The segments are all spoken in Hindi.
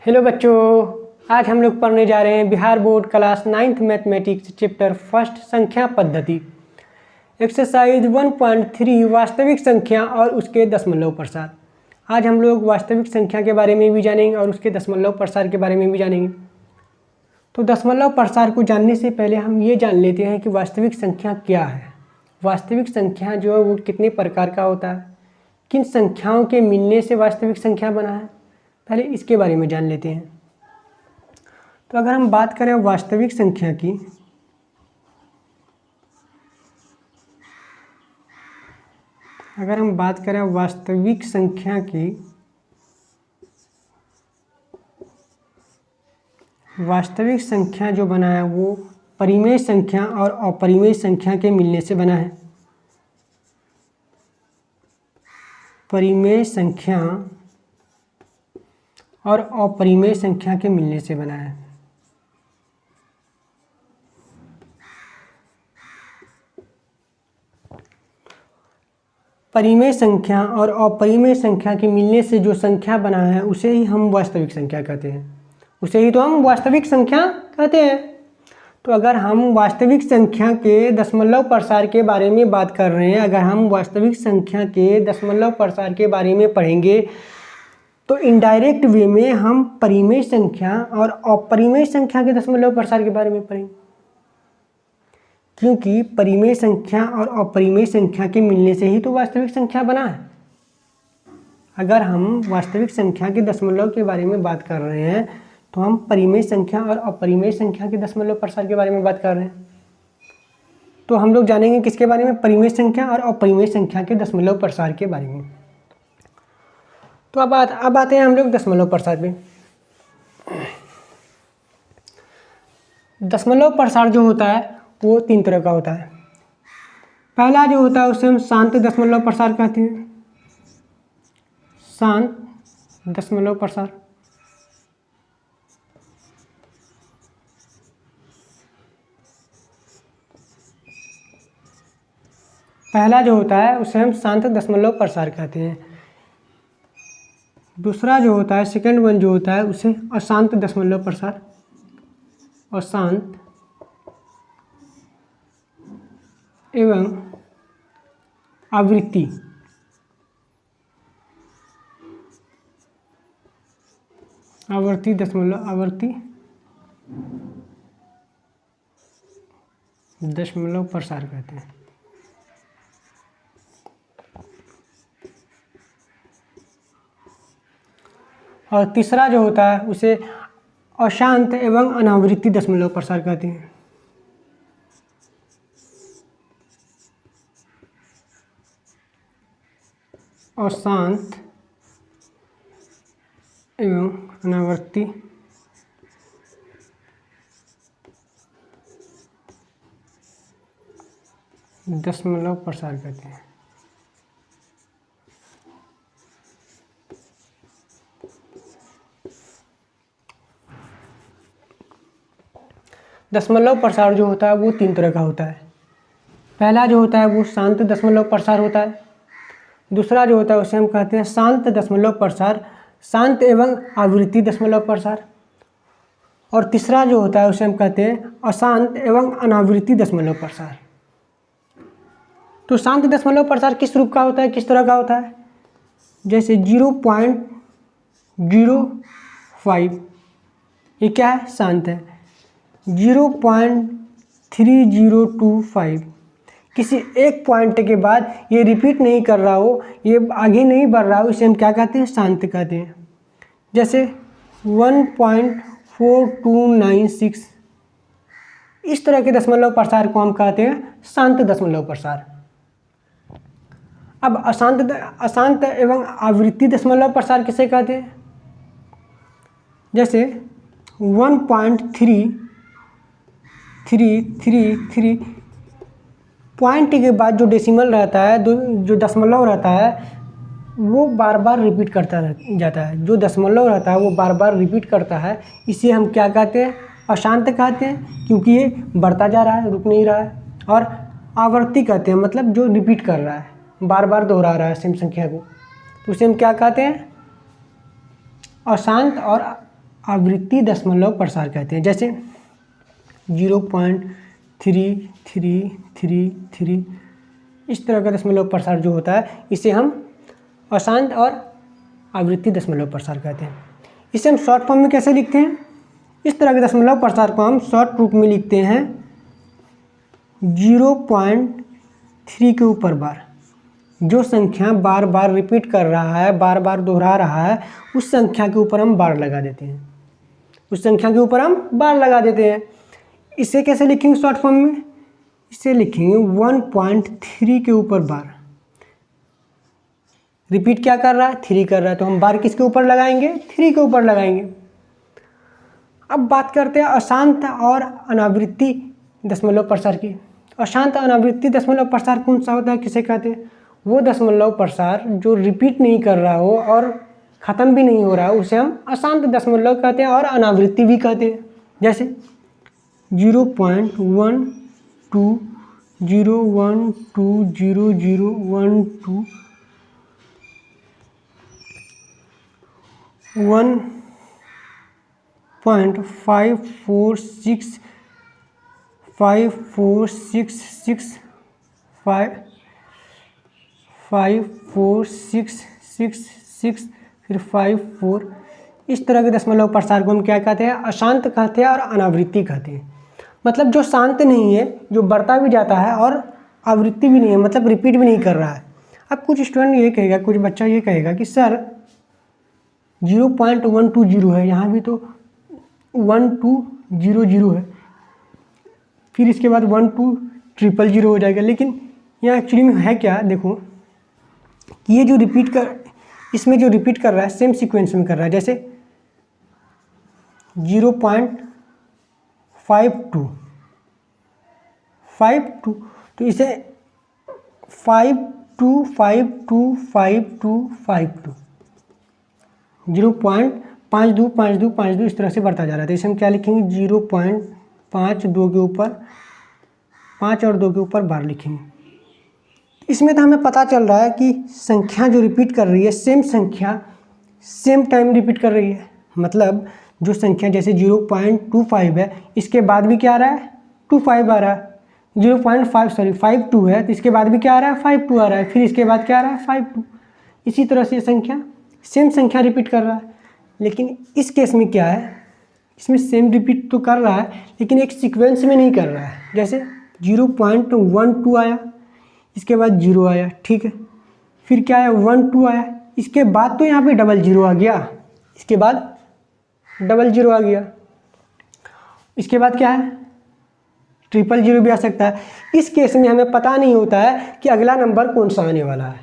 हेलो बच्चों, आज हम लोग पढ़ने जा रहे हैं Bihar board class 9th mathematics chapter first संख्या पद्धति एक्सरसाइज 1.3 वास्तविक संख्या और उसके दशमलव प्रसार। आज हम लोग वास्तविक संख्या के बारे में भी जानेंगे और उसके दशमलव प्रसार के बारे में भी जानेंगे। तो दशमलव प्रसार को जानने से पहले हम ये जान लेते हैं कि वास्तविक संख्या क्या है। वास्तविक संख्या जो है वो कितने प्रकार का होता है, किन संख्याओं के मिलने से वास्तविक संख्या बना है, पहले इसके बारे में जान लेते हैं। तो अगर हम बात करें वास्तविक संख्या की, वास्तविक संख्या जो बना है वो परिमेय संख्या और अपरिमेय संख्या के मिलने से बना है। परिमेय संख्या और अपरिमेय संख्या के मिलने से बना है। परिमेय संख्या और अपरिमेय संख्या के मिलने से जो संख्या बना है उसे ही हम वास्तविक संख्या कहते हैं, उसे ही तो हम वास्तविक संख्या कहते हैं। तो अगर हम वास्तविक संख्या के दशमलव प्रसार के बारे में बात कर रहे हैं, अगर हम वास्तविक संख्या के दशमलव प्रसार के बारे में पढ़ेंगे तो इनडायरेक्ट वे में हम परिमेय संख्या और अपरिमेय संख्या के दशमलव प्रसार के बारे में पढ़ेंगे, क्योंकि परिमेय संख्या और अपरिमेय संख्या के मिलने से ही तो वास्तविक संख्या बना है। अगर हम वास्तविक संख्या के दशमलव के बारे में बात कर रहे हैं तो हम परिमेय संख्या और अपरिमेय संख्या के दशमलव प्रसार के बारे में बात कर रहे हैं। तो हम लोग जानेंगे किसके बारे में, परिमेय संख्या और अपरिमेय संख्या के दशमलव प्रसार के बारे में। तो अब आते हैं हम लोग दशमलव प्रसार पे। दशमलव प्रसार जो होता है वो 3 तरह का होता है। पहला जो होता है उसे हम शांत दशमलव प्रसार कहते हैं। शांत दशमलव प्रसार। पहला जो होता है उसे हम शांत दशमलव प्रसार कहते हैं। दूसरा जो होता है, सेकंड वन जो होता है, उसे अशांत दशमलव प्रसार। अशांत एवं आवृत्ति दशमलव प्रसार कहते हैं। और तीसरा जो होता है उसे अशांत एवं अनावृत्ति दशमलव प्रसार कहते हैं। अशांत एवं अनावृत्ति दशमलव प्रसार कहते हैं। दशमलव प्रसार जो होता है वो 3 तरह का होता है। पहला जो होता है वो शांत दशमलव प्रसार होता है। दूसरा जो होता है उसे हम कहते हैं शांत दशमलव प्रसार, शांत एवं आवृत्ति दशमलव प्रसार। और तीसरा जो होता है उसे हम कहते हैं अशांत एवं अनावृत्ति दशमलव प्रसार। तो शांत दशमलव प्रसार किस रूप का होता है, किस तरह का होता है? जैसे 0.05, ये क्या है? शांत है। 0.3025, किसी एक पॉइंट के बाद ये रिपीट नहीं कर रहा हो, ये आगे नहीं बढ़ रहा हो, इसे हम क्या कहते हैं? शांत कहते हैं। जैसे 1.4296, इस तरह के दशमलव प्रसार को हम कहते हैं शांत दशमलव प्रसार। अब अशांत एवं आवृत्ति दशमलव प्रसार किसे कहते हैं? जैसे 1.3333 पॉइंट के बाद जो डेसिमल रहता है, जो दशमलव रहता है वो बार बार रिपीट करता जाता है। जो दशमलव रहता है वो बार बार रिपीट करता है, इसे हम क्या कहते हैं? अशांत कहते हैं, क्योंकि ये बढ़ता जा रहा है, रुक नहीं रहा है। और आवर्ती कहते हैं, मतलब जो रिपीट कर रहा है, बार बार दोहरा रहा है सेम संख्या को, तो उसे हम क्या कहते हैं? अशांत और आवृत्ति दशमलव प्रसार कहते हैं। जैसे 0.3333 इस तरह का दशमलव प्रसार जो होता है इसे हम अशांत और आवृत्ति दशमलव प्रसार कहते हैं। इसे हम शॉर्ट फॉर्म में कैसे लिखते हैं? इस तरह के दशमलव प्रसार को हम शॉर्ट रूप में लिखते हैं 0.3 के ऊपर बार। जो संख्या बार बार रिपीट कर रहा है, बार बार दोहरा रहा है, उस संख्या के ऊपर हम बार लगा देते हैं। उस संख्या के ऊपर हम बार लगा देते हैं। इसे कैसे लिखेंगे शॉर्ट फॉर्म में? इसे लिखेंगे 1.3 के ऊपर बार। रिपीट क्या कर रहा है? 3 कर रहा है, तो हम बार किसके ऊपर लगाएंगे? 3 के ऊपर लगाएंगे। अब बात करते हैं अशांत और अनावृत्ति दशमलव प्रसार की। अशांत अनावृत्ति दशमलव प्रसार कौन सा होता है, किसे कहते हैं? वो दशमलव प्रसार जो रिपीट नहीं कर रहा हो और ख़त्म भी नहीं हो रहा है, उसे हम अशांत दशमलव कहते हैं और अनावृत्ति भी कहते हैं। जैसे 0.12 0120012 1.546 5466 5466 फिर 54। इस तरह के दशमलव प्रसार को हम क्या कहते हैं? अशांत कहते हैं और अनावृत्ति कहते हैं। मतलब जो शांत नहीं है, जो बढ़ता भी जाता है और आवृत्ति भी नहीं है, मतलब रिपीट भी नहीं कर रहा है। अब कुछ स्टूडेंट ये कहेगा, कुछ बच्चा ये कहेगा कि सर 0.120 है, यहाँ भी तो 1200 है, फिर इसके बाद 12000 हो जाएगा। लेकिन यहाँ एक्चुअली में है क्या? देखो कि ये जो इसमें जो रिपीट कर रहा है सेम सीक्वेंस में कर रहा है। जैसे 0.52 तो इसे 52525252 0.525252 इस तरह से बढ़ता जा रहा है। तो इसे हम क्या लिखेंगे? 0.52 के ऊपर 5 और 2 के ऊपर बार लिखेंगे। इसमें तो हमें पता चल रहा है कि संख्या जो रिपीट कर रही है सेम संख्या सेम टाइम रिपीट कर रही है। मतलब जो संख्या जैसे 0.25 है, इसके बाद भी क्या आ रहा है? 25 आ रहा है। 52 है तो इसके बाद भी क्या आ रहा है? 52 आ रहा है। फिर इसके बाद क्या आ रहा है? 52। इसी तरह से संख्या सेम संख्या रिपीट कर रहा है। लेकिन इस केस में क्या है? इसमें सेम रिपीट तो कर रहा है लेकिन एक सीक्वेंस में नहीं कर रहा है। जैसे 0.12 आया, इसके बाद 0 आया, ठीक है, फिर क्या आया? 12 आया, इसके बाद तो यहाँ पे 00 आ गया, इसके बाद 00 आ गया, इसके बाद क्या है? 000 भी आ सकता है। इस केस में हमें पता नहीं होता है कि अगला नंबर कौन सा आने वाला है।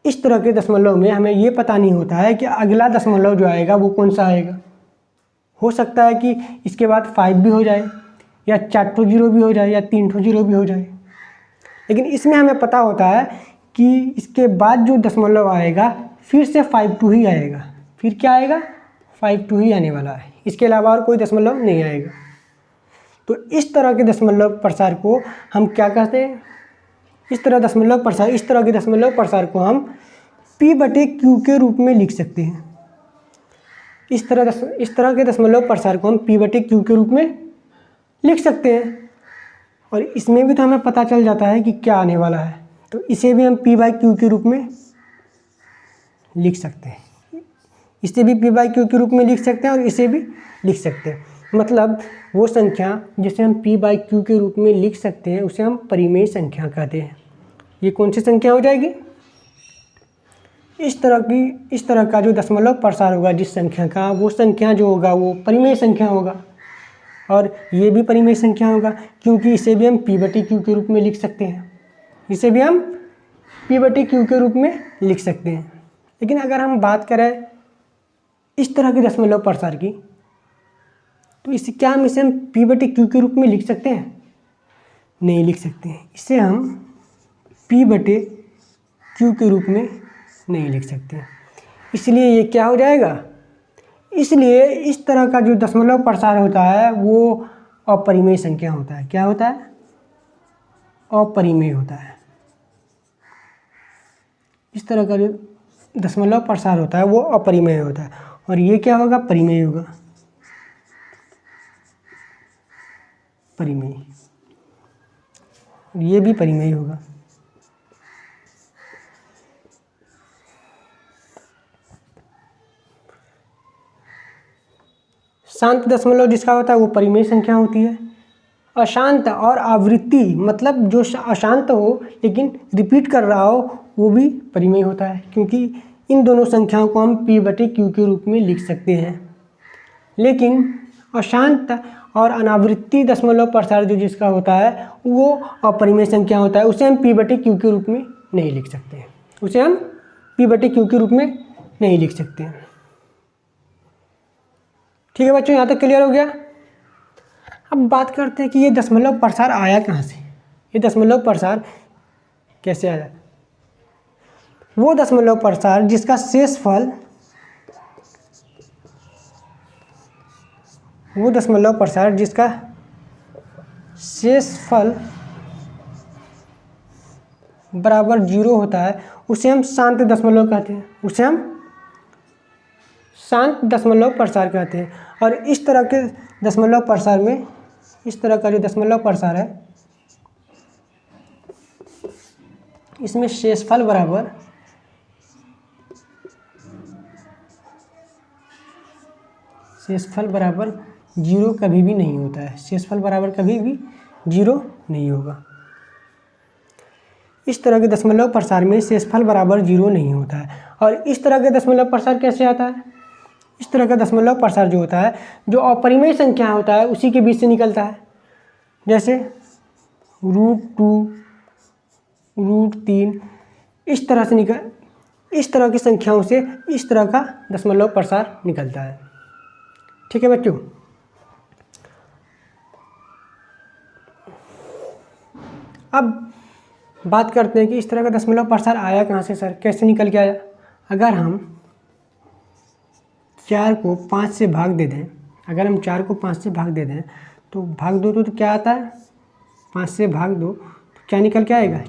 इस तरह के दशमलव में हमें ये पता नहीं होता है कि अगला दशमलव जो आएगा वो कौन सा आएगा। हो सकता है कि इसके बाद 5 भी हो जाए, या 4 0 भी हो जाए, या 3 0 भी हो जाए। लेकिन इसमें हमें पता होता है कि इसके बाद जो दशमलव आएगा फिर से 52 ही आएगा। फिर क्या आएगा? 52 ही आने वाला है, इसके अलावा और कोई दशमलव नहीं आएगा। तो इस तरह के दशमलव प्रसार को हम क्या कहते हैं? इस तरह के दशमलव प्रसार को हम P/Q के रूप में लिख सकते हैं। इस तरह के दशमलव प्रसार को हम P/Q के रूप में लिख सकते हैं। और इसमें भी तो हमें पता चल जाता है कि क्या आने वाला है, तो इसे भी हम P/Q के रूप में लिख सकते हैं। इसे भी P/Q के रूप में लिख सकते हैं और इसे भी लिख सकते हैं। मतलब वो संख्या जिसे हम P/Q के रूप में लिख सकते हैं उसे हम परिमेय संख्या कहते हैं। ये कौन सी संख्या हो जाएगी? इस तरह का जो दशमलव प्रसार होगा जिस संख्या का, वो संख्या जो होगा वो परिमेय संख्या होगा। और ये भी परिमेय संख्या होगा क्योंकि इसे भी हम P/Q के रूप में लिख सकते हैं। इसे भी हम P/Q के रूप में लिख सकते हैं। लेकिन अगर हम बात करें इस तरह के दशमलव प्रसार की, तो इसे क्या हम P/Q के रूप में लिख सकते हैं? नहीं लिख सकते हैं। इसे हम P/Q के रूप में नहीं लिख सकते हैं। इसलिए ये क्या हो जाएगा? इसलिए इस तरह का जो दशमलव प्रसार होता है वो अपरिमेय संख्या होता है। क्या होता है? अपरिमेय होता है। इस तरह का जो दशमलव प्रसार होता है वो अपरिमेय होता है। और ये क्या होगा, परिमेय होगा, परिमेय, ये भी परिमेय होगा। शांत दशमलव जिसका होता है वो परिमेय संख्या होती है। अशांत और आवृत्ति मतलब जो अशांत हो लेकिन रिपीट कर रहा हो वो भी परिमेय होता है, क्योंकि इन दोनों संख्याओं को हम p/q के रूप में लिख सकते हैं। लेकिन अशांत और अनावृत्ति दशमलव प्रसार जो जिसका होता है वो अपरिमेय संख्या होता है, उसे हम p/q के रूप में नहीं लिख सकते हैं, उसे हम p/q के रूप में नहीं लिख सकते हैं। ठीक है बच्चों, यहाँ तक क्लियर हो गया। अब बात करते हैं कि ये दशमलव प्रसार आया कहाँ से, ये दशमलव प्रसार कैसे आया। वो दशमलव प्रसार जिसका शेषफल, वो दशमलव प्रसार जिसका शेषफल बराबर 0 होता है उसे हम शांत दशमलव कहते हैं, उसे हम शांत दशमलव प्रसार कहते हैं। और इस तरह के दशमलव प्रसार में, इस तरह का जो दशमलव प्रसार है इसमें शेषफल बराबर शेषफल बराबर 0 कभी भी नहीं होता है, शेषफल बराबर कभी भी 0 नहीं होगा। इस तरह के दशमलव प्रसार में शेषफल बराबर 0 नहीं होता है। और इस तरह के दशमलव प्रसार कैसे आता है, इस तरह का दशमलव प्रसार जो होता है जो अपरिमेय संख्या होता है उसी के बीच से निकलता है, जैसे √2, √3, इस तरह से इस तरह की संख्याओं से इस तरह का दशमलव प्रसार निकलता है। ठीक है बच्चों, अब बात करते हैं कि इस तरह का दशमलव प्रसार आया कहाँ से सर, कैसे निकल के आया। अगर हम 4 को 5 से भाग दे दें, अगर हम 4 को 5 से भाग दे दें तो भाग दो तो क्या आता है, 5 से भाग दो तो क्या निकल के आएगा,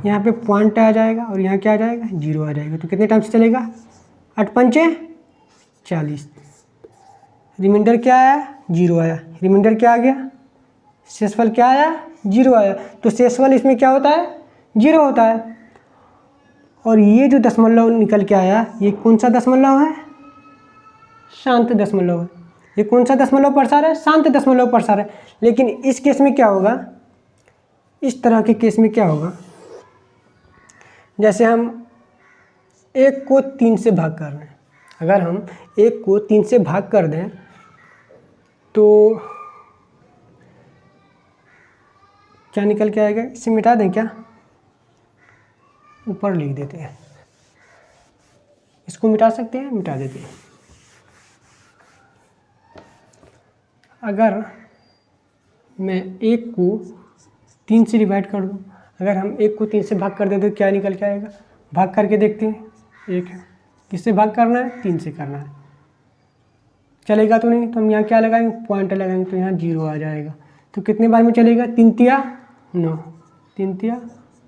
यहाँ पे पॉइंट आ जाएगा और यहाँ क्या आ जाएगा, 0 आ जाएगा। तो कितने टाइम से चलेगा, 8 पंचे 40, रिमाइंडर क्या आया, 0 आया, रिमाइंडर क्या आ गया, शेषफल क्या आया, 0 आया। तो शेषफल इसमें क्या होता है, 0 होता है। और ये जो दशमलव निकल के आया ये कौन सा दशमलव है, शांत दशमलव है। ये कौन सा दशमलव प्रसार है, शांत दशमलव प्रसार है। लेकिन इस केस में क्या होगा, इस तरह के केस में क्या होगा, जैसे हम 1 को 3 से भाग कर रहे हैं, अगर हम 1 को 3 से भाग कर दें तो क्या निकल के आएगा, इसे मिटा दें क्या, ऊपर लिख देते हैं, इसको मिटा सकते हैं, मिटा देते हैं। अगर मैं 1 को 3 से डिवाइड कर दूं, अगर हम 1 को 3 से भाग कर दें तो क्या निकल के आएगा, भाग करके देखते हैं। 1 है, किससे भाग करना है, 3 से करना है, चलेगा तो नहीं, तो हम यहाँ क्या लगाएंगे, पॉइंट लगाएंगे, तो यहाँ 0 आ जाएगा। तो कितने बार में चलेगा, 3 तिया 9, 3 तिया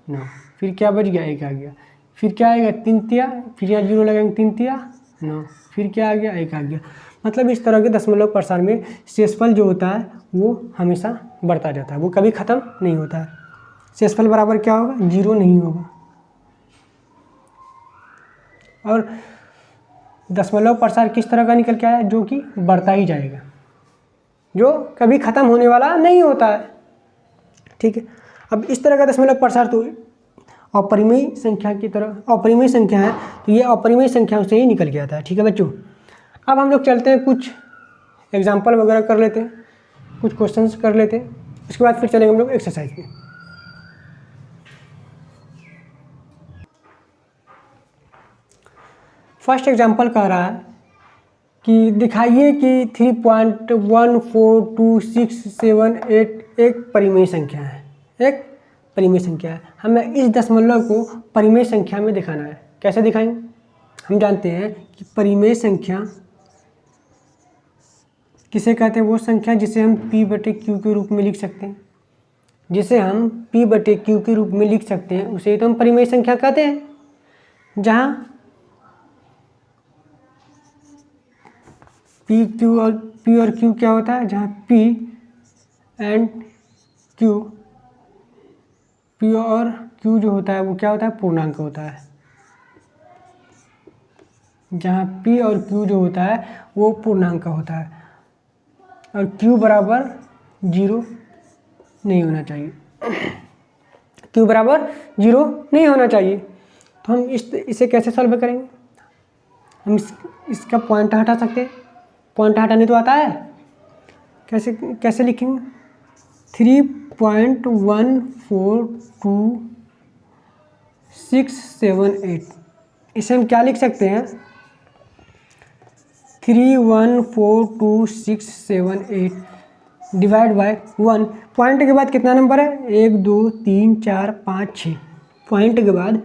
9, फिर क्या बच गया, 1 आ गया, फिर क्या आएगा, 3 तिया, फिर यहाँ 0 लगाएंगे, 3 तिया 9, फिर क्या आ गया, 1 आ गया। मतलब इस तरह के दशमलव प्रसार में शेषफल जो होता है वो हमेशा बढ़ता जाता है, वो कभी ख़त्म नहीं होता है। शेषफल बराबर क्या होगा, 0 नहीं होगा। और दशमलव प्रसार किस तरह का निकल के आया, जो कि बढ़ता ही जाएगा, जो कभी ख़त्म होने वाला नहीं होता है। ठीक है, अब इस तरह का दशमलव प्रसार तो अपरिमेय संख्या की तरह, अपरिमेय संख्या है तो ये अपरिमेय संख्याओं से ही निकल के आता है। ठीक है बच्चों, अब हम लोग चलते हैं, कुछ एग्जाम्पल वगैरह कर लेते हैं, कुछ क्वेश्चंस कर लेते हैं, उसके बाद फिर चलेंगे हम लोग एक्सरसाइज में। फर्स्ट एग्जाम्पल कह रहा है कि दिखाइए कि 3.14267 एक परिमेय संख्या है, एक परिमेय संख्या है। हमें इस दशमलव को परिमेय संख्या में दिखाना है। कैसे दिखाएंगे, हम जानते हैं कि परिमेय संख्या किसे कहते हैं, वो संख्या जिसे हम p/q के रूप में लिख सकते हैं, जिसे हम p/q के रूप में लिख सकते हैं उसे तो हम परिमेय संख्या कहते हैं। जहाँ पी और क्यू क्या होता है, जहाँ पी एंड क्यू, पी और क्यू जो होता है वो क्या होता है, पूर्णांक होता है। जहाँ पी और क्यू जो होता है वो पूर्णांक का होता है और क्यू बराबर 0 नहीं होना चाहिए, क्यू बराबर 0 नहीं होना चाहिए। तो हम इसे कैसे सॉल्व करेंगे, हम इसका पॉइंट हटा सकते हैं, पॉइंट हटाने तो आता है, कैसे लिखेंगे, 3.142678, इसे हम क्या लिख सकते हैं, 3142678 डिवाइड बाय 1। पॉइंट के बाद कितना नंबर है, 1 2 3 4 5 6, पॉइंट के बाद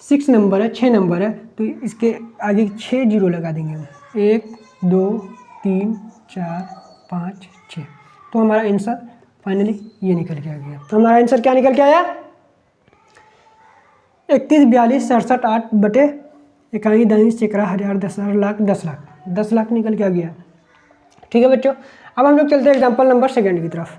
6 नंबर है, 6 नंबर है, तो इसके आगे 6 जीरो लगा देंगे हम, 1 2 3 4 5 6। तो हमारा आंसर फाइनली ये निकल के आ गया। तो हमारा आंसर क्या निकल के आया, 31 42 67 8 बटे 51 22 11 1000 10,000 लाख 10 लाख निकल के आ गया। ठीक है बच्चों, अब हम लोग चलते हैं एग्जाम्पल नंबर 2 की तरफ।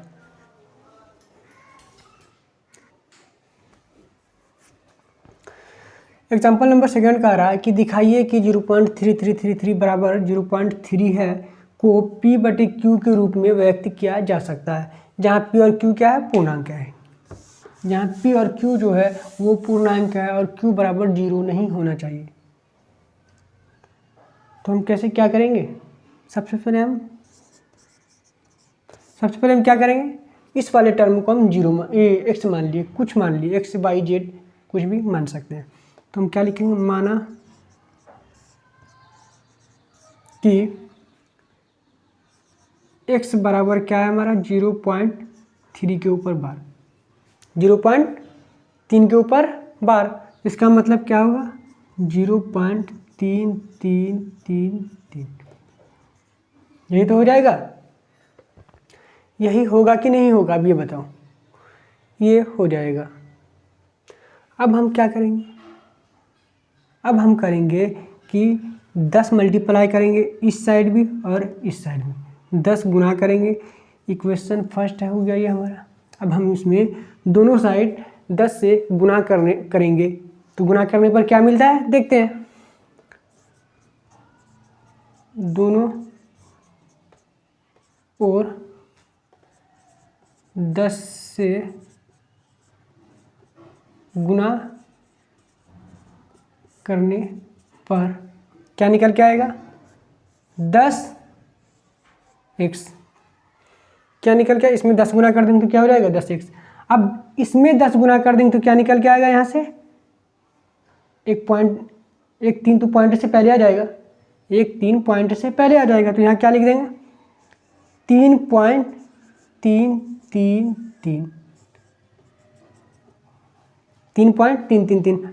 एग्जाम्पल नंबर 2 कह रहा है कि दिखाइए कि 0.3333 बराबर 0.3 है को P बटे Q के रूप में व्यक्त किया जा सकता है, जहाँ P और Q क्या है, पूर्णांक है। जहाँ P और Q जो है वो पूर्णांक है और Q बराबर 0 नहीं होना चाहिए। तो हम कैसे क्या करेंगे, सबसे पहले हम क्या करेंगे, इस वाले टर्म को हम x मान लिए, कुछ मान लिए, x y z कुछ भी मान सकते हैं। तो हम क्या लिखेंगे, माना कि x बराबर क्या है हमारा 0.3 के ऊपर बार, 0.3 के ऊपर बार, इसका मतलब क्या होगा 0.3333, यही तो हो जाएगा। यही होगा कि नहीं होगा, अब ये बताओ, ये हो जाएगा। अब हम क्या करेंगे, अब हम करेंगे कि 10 मल्टीप्लाई करेंगे इस साइड भी और इस साइड भी, 10 गुना करेंगे, इक्वेशन फर्स्ट हो गया ये हमारा। अब हम इसमें दोनों साइड 10 से गुना करेंगे, तो गुना करने पर क्या मिलता है देखते हैं, दोनों और 10 से गुना करने पर क्या निकल के आएगा, 10x, क्या निकल के, इसमें 10 गुना कर देंगे तो क्या हो जाएगा 10x। अब इसमें 10 गुना कर देंगे तो क्या निकल के आएगा, यहाँ से एक 3 तो पॉइंट से पहले आ जाएगा, 3 पॉइंट से पहले आ जाएगा, तो यहाँ क्या लिख देंगे 3.333।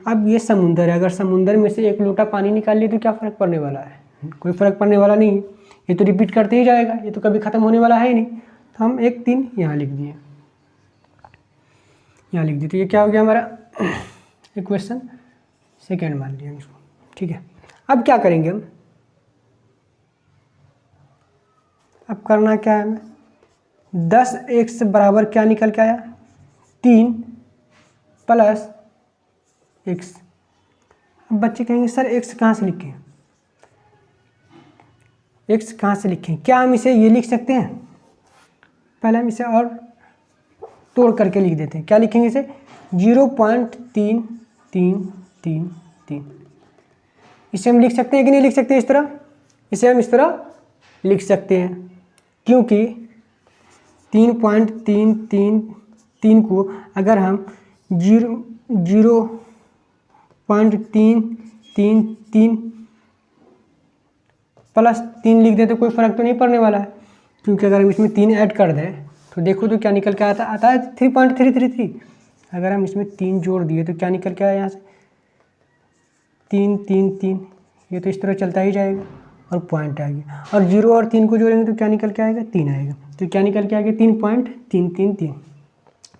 अब ये समुंदर है, अगर समुंदर में से एक लोटा पानी निकाल लिए तो क्या फ़र्क पड़ने वाला है, कोई फ़र्क पड़ने वाला नहीं है, ये तो रिपीट करते ही जाएगा, ये तो कभी ख़त्म होने वाला है ही नहीं। तो हम 3 यहाँ लिख दिए, यहाँ लिख दिए, तो ये क्या हो गया हमारा इक्वेशन 2 मान लिया इसको। ठीक है, अब क्या करेंगे हम, अब करना क्या है हमें, 10x बराबर क्या निकल के आया 3 प्लस x। अब बच्चे कहेंगे सर x कहाँ से लिखें, x कहाँ से लिखें, क्या हम इसे ये लिख सकते हैं, पहले हम इसे और तोड़ करके लिख देते हैं, क्या लिखेंगे इसे 0.3333, इसे हम लिख सकते हैं कि नहीं लिख सकते इस तरह, इसे हम इस तरह लिख सकते हैं, क्योंकि 3.333 को अगर हम 0.333 प्लस 3 लिख दें तो कोई फ़र्क तो नहीं पड़ने वाला है, क्योंकि अगर हम इसमें 3 ऐड कर दें तो देखो तो क्या निकल के आता है 3.333। अगर हम इसमें 3 जोड़ दिए तो क्या निकल के आया यहाँ से 3 3 3, ये तो इस तरह चलता ही जाएगा और पॉइंट आ गया, और 0 और 3 को जोड़ेंगे तो क्या निकल के आएगा 3 आएगा, तो क्या निकल के आएगा 3.333।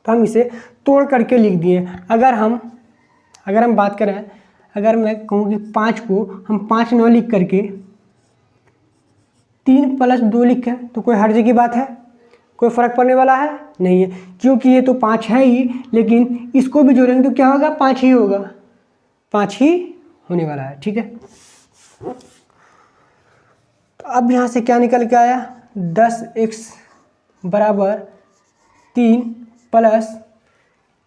तो हम इसे तोड़ करके लिख दिए। अगर हम बात करें, अगर मैं कहूँ कि 5 को हम 5 9 लिख करके 3 + 2 लिखा है तो कोई हर्ज की बात है, कोई फ़र्क पड़ने वाला है नहीं है, क्योंकि ये तो 5 है ही, लेकिन इसको भी जोड़ेंगे तो क्या होगा, 5 ही होगा, 5 ही होने वाला है। ठीक है, तो अब यहाँ से क्या निकल के आया, 10x बराबर 3 प्लस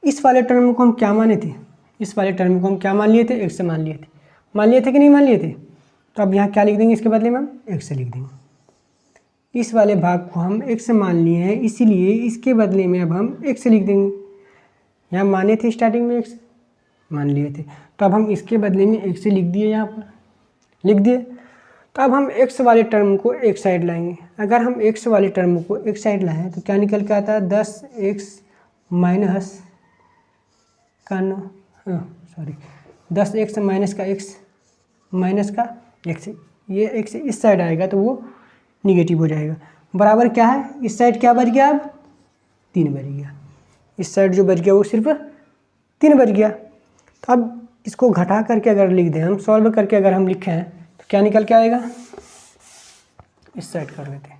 इस वाले टर्म को हम क्या माने थे, इस वाले टर्म को हम क्या मान लिए थे, x से मान लिए थे कि नहीं मान लिए थे। तो अब यहाँ क्या लिख देंगे, इसके बदले में हम x से लिख देंगे। इस वाले भाग को हम x से मान लिए हैं, इसीलिए इसके बदले में अब हम x से लिख देंगे। यहाँ माने थे स्टार्टिंग में x मान लिए थे, तो अब हम इसके बदले में x से लिख दिए, यहाँ पर लिख दिए। तो अब हम x वाले टर्म को एक साइड लाएंगे। अगर हम x वाले टर्म को एक साइड लाएं तो क्या निकल के आता है, 10x माइनस का 10x माइनस का x माइनस का x, ये x इस साइड आएगा तो वो निगेटिव हो जाएगा। बराबर क्या है, इस साइड क्या बच गया, अब 3 बच गया, इस साइड जो बच गया वो सिर्फ 3 बच गया। तो अब इसको घटा करके अगर लिख दें, हम सॉल्व करके अगर हम लिखें तो क्या निकल के आएगा, इस साइड कर लेते हैं।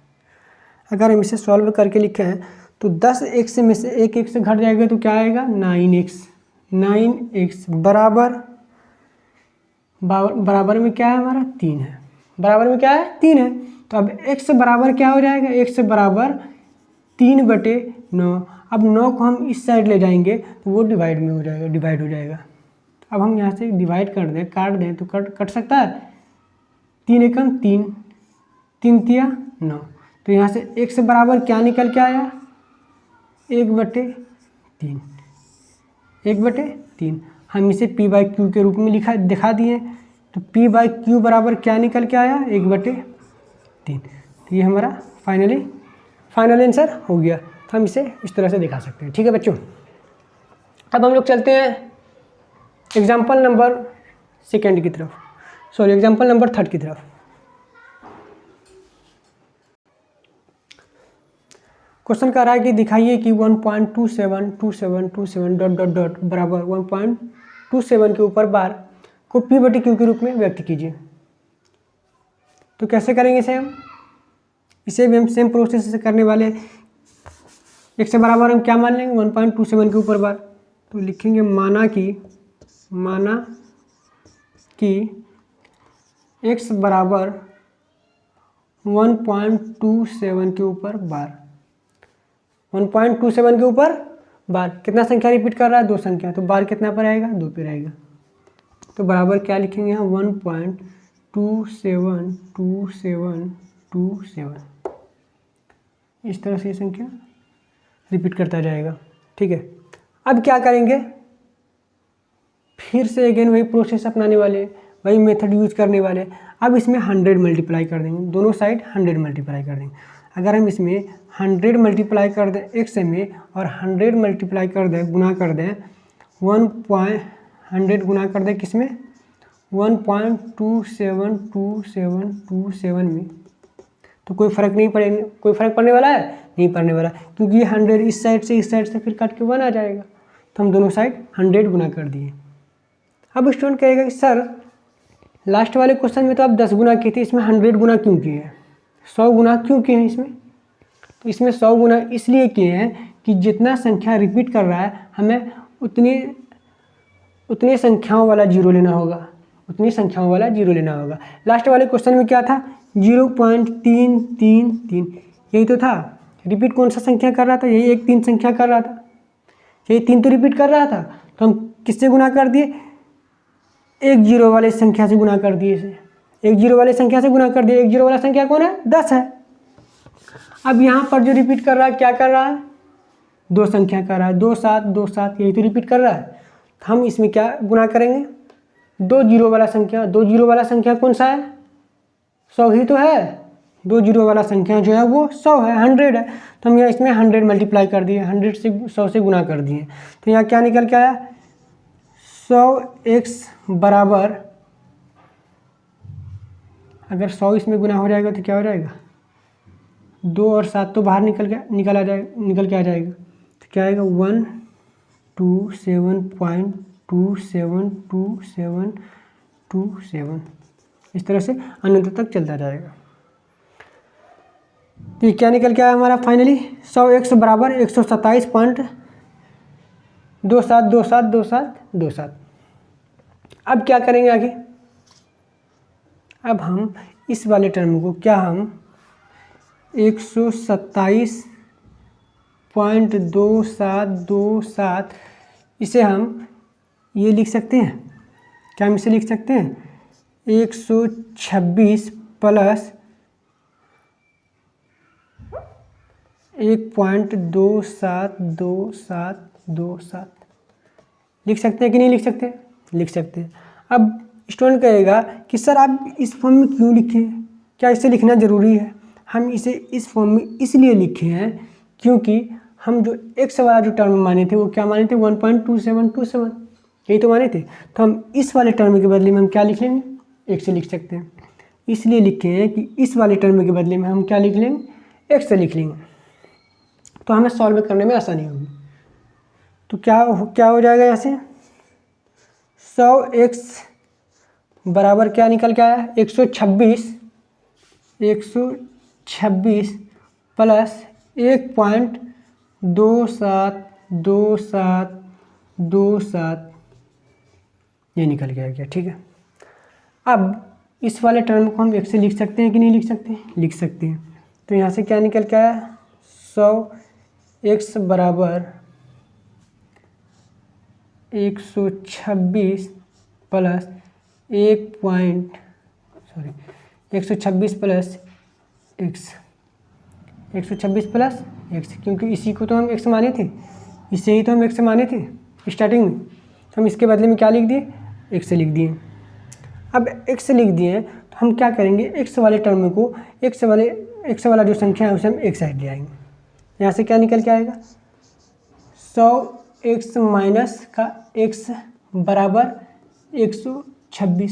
अगर हम इसे सॉल्व करके लिखे हैं तो 10x में से एक x घट जाएगा तो क्या आएगा, 9x बराबर में क्या है हमारा, 3 है, बराबर में क्या है, 3 है। तो अब x बराबर क्या हो जाएगा, x बराबर 3/9। अब 9 को हम इस साइड ले जाएंगे तो वो डिवाइड में हो जाएगा, डिवाइड हो जाएगा। अब हम यहाँ से डिवाइड कर दें, काट दें तो कट सकता है, 3 एकम 3, 3 तिया 9। तो यहाँ से x बराबर क्या निकल के आया, 1/3, 1/3। हम इसे p/q के रूप में दिखा दिए। तो p/q बराबर क्या निकल के आया, 1/3। तो ये हमारा फाइनल आंसर हो गया। तो हम इसे इस तरह से दिखा सकते हैं। ठीक है बच्चों, अब हम लोग चलते हैं एग्जाम्पल नंबर 2 की तरफ, एग्जाम्पल नंबर 3 की तरफ। क्वेश्चन कह रहा है कि दिखाइए कि 1.272727 डॉट डॉट डॉट बराबर 1.27 के ऊपर बार को p/q के रूप में व्यक्त कीजिए। तो कैसे करेंगे इसे भी हम सेम प्रोसेस से करने वाले। x से बराबर हम क्या मान लेंगे, 1.27 के ऊपर बार। तो लिखेंगे माना कि x बराबर 1.27 के ऊपर बार, 1.27 के ऊपर बार कितना संख्या रिपीट कर रहा है, 2 संख्या, तो बार कितना पर आएगा, 2 पे रहेगा। तो बराबर क्या लिखेंगे यहाँ, 1.272727 इस तरह से ये संख्या रिपीट करता जाएगा। ठीक है, अब क्या करेंगे, फिर से अगेन वही प्रोसेस अपनाने वाले, वही मेथड यूज करने वाले। अब इसमें 100 मल्टीप्लाई कर देंगे, दोनों साइड 100 मल्टीप्लाई कर देंगे। अगर हम इसमें 100 मल्टीप्लाई कर दें x में और 100 मल्टीप्लाई कर दें, गुना कर दें 100 गुना कर दें किस में, 1.272727 में, तो कोई फ़र्क पड़ने वाला है, नहीं पड़ने वाला, क्योंकि ये 100 इस साइड से फिर काट के 1 आ जाएगा। तो हम दोनों साइड 100 गुना कर दिए। अब स्टूडेंट कहेगा कि सर लास्ट वाले क्वेश्चन में तो आप 10 गुना किए थे, इसमें 100 गुना क्यों किए हैं, 100 गुना क्यों किए हैं इसमें। तो इसमें 100 गुना इसलिए किए हैं कि जितना संख्या रिपीट कर रहा है हमें उतनी संख्याओं वाला जीरो लेना होगा, लास्ट वाले क्वेश्चन में क्या था, 0.333, यही तो था। रिपीट कौन सा संख्या कर रहा था, यही 1 3 संख्या कर रहा था, यही 3 तो रिपीट कर रहा था। तो हम किससे गुना कर दिए, 1 0 वाले संख्या से गुना कर दिए इसे, 1 0 वाले संख्या से गुना कर दिए। 1 0 वाला संख्या कौन है, 10 है। अब यहाँ पर जो रिपीट कर रहा है क्या कर रहा है, 2 संख्या कर रहा है, 2 7 2 7, यही तो रिपीट कर रहा है। तो हम इसमें क्या गुना करेंगे, 2 0 वाला संख्या, 2 0 वाला संख्या कौन सा है, 100 ही तो है। 2 0 वाला संख्या जो है वो 100 है, 100 है। तो हम यहाँ इसमें 100 मल्टीप्लाई कर दिए, 100 से 100 से गुना कर दिए। तो यहाँ क्या निकल के आया, 100x बराबर, अगर 100 इसमें गुना हो जाएगा तो क्या हो जाएगा, 2 और 7 तो बाहर निकल के आ जाएगा। तो क्या आएगा, 127.2727 इस तरह से अनंत तक चलता जाएगा। तो ये क्या निकल के आया हमारा फाइनली 100x बराबर 127.27272727। अब क्या करेंगे आगे, अब हम इस वाले टर्म को क्या हम 127.2727 इसे हम ये लिख सकते हैं, क्या हम इसे लिख सकते हैं 126 प्लस 1.272727 लिख सकते हैं कि नहीं लिख सकते? लिख सकते हैं। अब स्टूडेंट कहेगा कि सर आप इस फॉर्म में क्यों लिखे, क्या इसे लिखना ज़रूरी है? हम इसे इस फॉर्म में इसलिए लिखे हैं क्योंकि हम जो x वाला जो टर्म माने थे वो क्या माने थे 1.2727, यही तो माने थे। तो हम इस वाले टर्म के बदले में हम क्या लिख लेंगे, x से लिख सकते हैं। इसलिए लिखे हैं कि इस वाले टर्म के बदले में हम क्या लिख लेंगे, x से लिख लेंगे, तो हमें सॉल्व करने में आसानी होगी। तो क्या हो जाएगा यहाँ से 100x बराबर क्या निकल के आया 126 प्लस 1.272727 ये निकल के आ गया। ठीक है, अब इस वाले टर्म को हम x से लिख सकते हैं कि नहीं लिख सकते? लिख सकते हैं। तो यहाँ से क्या निकल के आया 100x बराबर 126 प्लस 126 प्लस x, क्योंकि इसी को तो हम x माने थे, इसे ही तो हम x माने थे स्टार्टिंग में, तो हम इसके बदले में क्या लिख दिए, x से लिख दिए। अब x से लिख दिए तो हम क्या करेंगे, x वाले टर्म को x वाला जो संख्या है उसे हम एक साइड ले आएंगे। यहाँ से क्या निकल के आएगा 100x माइनस का x बराबर 126,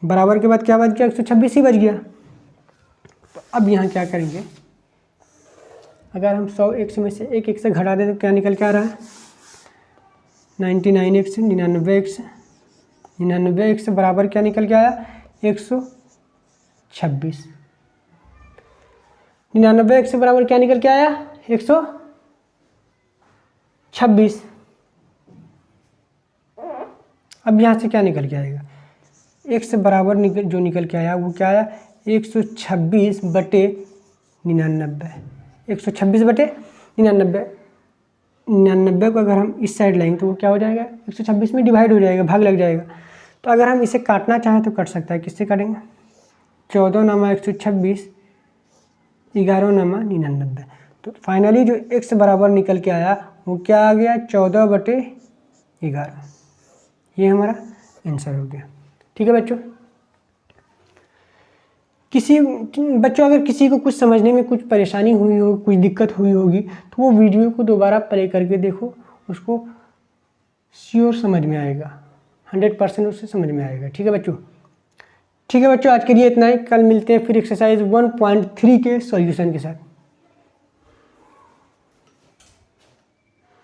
बराबर के बाद क्या बच गया 126 ही बच गया। तो अब यहाँ क्या करेंगे, अगर हम 100x में से एक x से घटा दें तो क्या निकल के आ रहा है 99x 99x बराबर क्या निकल के आया 126। 99x बराबर क्या निकल के आया 126। अब यहाँ से क्या निकल के आएगा, x बराबर जो निकल के आया वो क्या आया 126 बटे 99, 126 बटे 99 को अगर हम इस साइड लाएंगे तो वो क्या हो जाएगा 126 में डिवाइड हो जाएगा, भाग लग जाएगा। तो अगर हम इसे काटना चाहें तो कट सकता है, किससे काटेंगे 14 नामा 126 11 नामा 99। तो फाइनली जो x बराबर निकल के आया वो क्या आ गया 14 बटे 11, ये हमारा आंसर हो गया। ठीक है बच्चों, अगर किसी को कुछ समझने में कुछ परेशानी हुई हो, कुछ दिक्कत हुई होगी तो वो वीडियो को दोबारा प्ले करके देखो, उसको श्योर समझ में आएगा, 100% उससे समझ में आएगा। ठीक है बच्चों, आज के लिए इतना ही। कल मिलते हैं फिर एक्सरसाइज 1.3 के सॉल्यूशन के साथ।